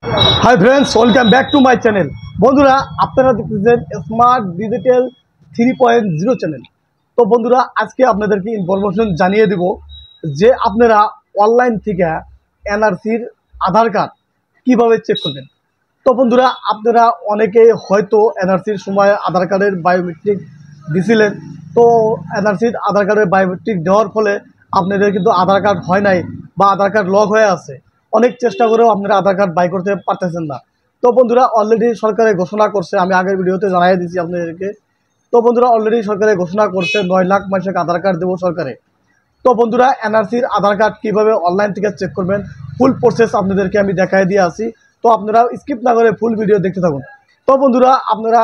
Hi friends, welcome back to my channel. বন্ধুরা, আপনারা দেখতেছেন স্মার্ট ডিজিটাল 3.0 চ্যানেল। তো বন্ধুরা, আজকে আপনাদেরকে ইনফরমেশন জানিয়ে দেব যে আপনারা অনলাইন থেকে এনআরসির আধার কার্ড কীভাবে চেক করবেন। তো বন্ধুরা, আপনারা অনেকে হয়তো এনআরসির সময় আধার কার্ডের বায়োমেট্রিক দিছিলেন। তো এনআরসির আধার কার্ডের বায়োমেট্রিক দেওয়ার ফলে আপনাদের কিন্তু আধার কার্ড হয় নাই বা আধার কার্ড লক হয়ে আছে। অনেক চেষ্টা করেও আপনারা আধার কার্ড বাই করতে পারতেছেন না। তো বন্ধুরা, অলরেডি সরকারে ঘোষণা করছে, আমি আগের ভিডিওতে জানিয়ে দিয়েছি আপনাদেরকে। তো বন্ধুরা, অলরেডি সরকারে ঘোষণা করছে 9 লাখ মানুষকে আধার কার্ড দেবো সরকারে। তো বন্ধুরা, এনআরসির আধার কার্ড কীভাবে অনলাইন থেকে চেক করবেন ফুল প্রসেস আপনাদেরকে আমি দেখাই দিয়ে আসি। তো আপনারা স্কিপ না করে ফুল ভিডিও দেখতে থাকুন। তো বন্ধুরা, আপনারা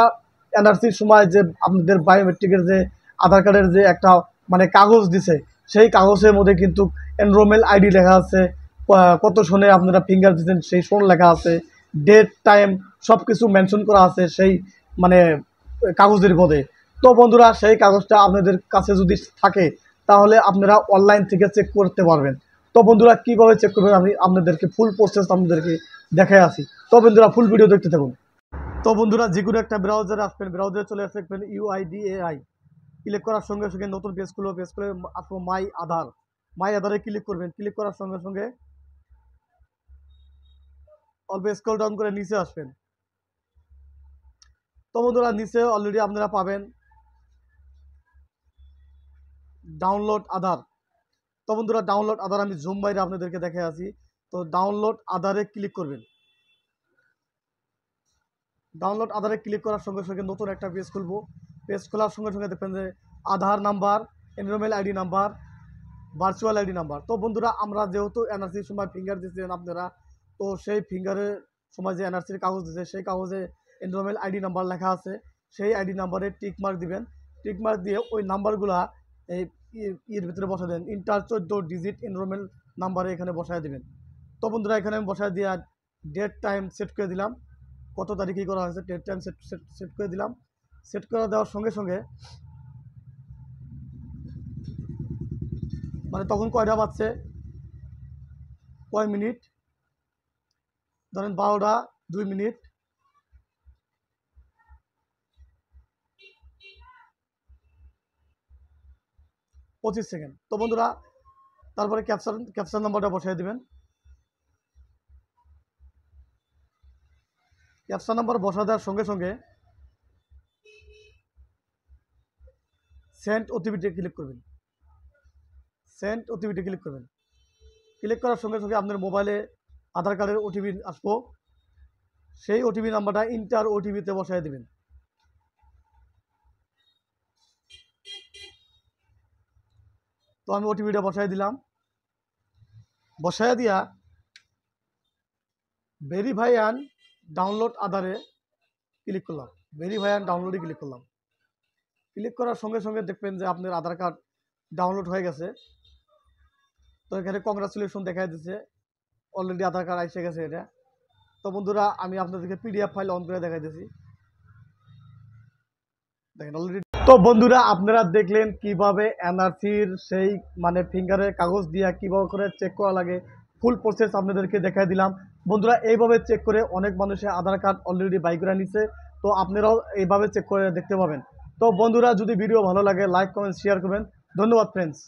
এনআরসির সময় যে আপনাদের বায়োমেট্রিকের যে আধার কার্ডের যে একটা কাগজ দিছে, সেই কাগজের মধ্যে কিন্তু এনরোলমেন্ট আইডি লেখা আছে, কত সনে আপনারা ফিঙ্গার দিচ্ছেন সেই সন লেখা আছে, ডেট টাইম সব কিছু মেনশন করা আছে সেই কাগজের মধ্যে। তো বন্ধুরা, সেই কাগজটা আপনাদের কাছে যদি থাকে তাহলে আপনারা অনলাইন থেকে চেক করতে পারবেন। তো বন্ধুরা, কীভাবে চেক করবেন আমি আপনাদেরকে ফুল প্রসেস আপনাদেরকে দেখাই আসি। তো বন্ধুরা, ফুল ভিডিও দেখতে থাকুন। তো বন্ধুরা, যে কোনো একটা ব্রাউজারে আসবেন, ব্রাউজারে চলে আসবেন UIDAI, ক্লিক করার সঙ্গে সঙ্গে নতুন পেজ খুলে আসবো মাই আধারে ক্লিক করবেন। ক্লিক করার সঙ্গে সঙ্গে অল্প স্ক্রল ডাউন করে নিচে আসবেন। তো বন্ধুরা, নিচে অলরেডি আপনারা পাবেন ডাউনলোড আধার। তো বন্ধুরা, ডাউনলোড আধার আমি জুম বাইরে আপনাদেরকে দেখে আছি। তো ডাউনলোড আধারে ক্লিক করবেন। ডাউনলোড আধারে ক্লিক করার সঙ্গে সঙ্গে নতুন একটা পেজ খুলবো। পেজ খোলার সঙ্গে সঙ্গে দেখবেন যে Aadhaar number, enrollment ID number, virtual ID number. তো বন্ধুরা, আমরা যেহেতু এনআরসির সময় ফিঙ্গার দিচ্ছেন আপনারা, তো সেই ফিঙ্গারের সময় যে এনআরসির কাগজ দিচ্ছে সেই কাগজে এনরোলমেন্ট আইডি নাম্বার লেখা আছে, সেই আইডি নাম্বারে টিক মার্ক দিবেন। টিক মার্ক দিয়ে ওই নাম্বারগুলা এই এর ভিতরে বসায় দেবেন। ইন্টার 14 ডিজিট এনরোলমেন্ট নাম্বারে এখানে বসায় দেবেন। তো বন্ধুরা, এখানে আমি বসায় দিয়ে ডেট টাইম সেট করে দিলাম, কত তারিখে করা হয়েছে ডেট টাইম সেট করে দিলাম। সেট করে দেওয়ার সঙ্গে সঙ্গে তখন কয়টা বাজছে, কয় মিনিট, ধরেন 12টা 2 মিনিট, 25 সেকেন্ড। তো বন্ধুরা, তারপরে ক্যাপচার নাম্বারটা বসাই দিবেন। ক্যাপচার নাম্বার বসা দেওয়ার সঙ্গে সঙ্গে সেন্ড ওটিপিতে ক্লিক করবেন। সেন্ড ওটিপিতে ক্লিক করবেন। ক্লিক করার সঙ্গে সঙ্গে আপনার মোবাইলে আধার কার্ডের ওটিপি আসবো। সেই ওটিপি নাম্বারটা ইন্টার ওটিপিতে বসাই দেবেন। তো আমি ওটিপিটা বসাই দিলাম। বসাই দিয়া ভেরিফাই অ্যান্ড ডাউনলোড আধারে ক্লিক করলাম। ভেরিফাই অ্যান্ড ডাউনলোডে ক্লিক করলাম। ক্লিক করার সঙ্গে সঙ্গে দেখবেন যে আপনার আধার কার্ড ডাউনলোড হয়ে গেছে। তো এখানে কংগ্রাচুলেশন দেখাই দিচ্ছে, অলরেডি আধার কার্ড এসে গেছে এটা। তো বন্ধুরা, আমি আপনাদেরকে PDF ফাইল অন করে দেখাই দিচ্ছি, দেখেন অলরেডি। তো বন্ধুরা, আপনারা দেখলেন কিভাবে এনআরসির সেই ফিঙ্গারের কাগজ দিয়া কিভাবে করে চেক করা লাগে, ফুল প্রসেস আপনাদেরকে দেখাই দিলাম। বন্ধুরা, এইভাবে চেক করে অনেক মানুষের আধার কার্ড অলরেডি বাই করে নিচ্ছে। তো আপনারাও এইভাবে চেক করে দেখতে পাবেন। তো বন্ধুরা, যদি ভিডিও ভালো লাগে লাইক কমেন্ট শেয়ার করবেন। ধন্যবাদ ফ্রেন্ডস।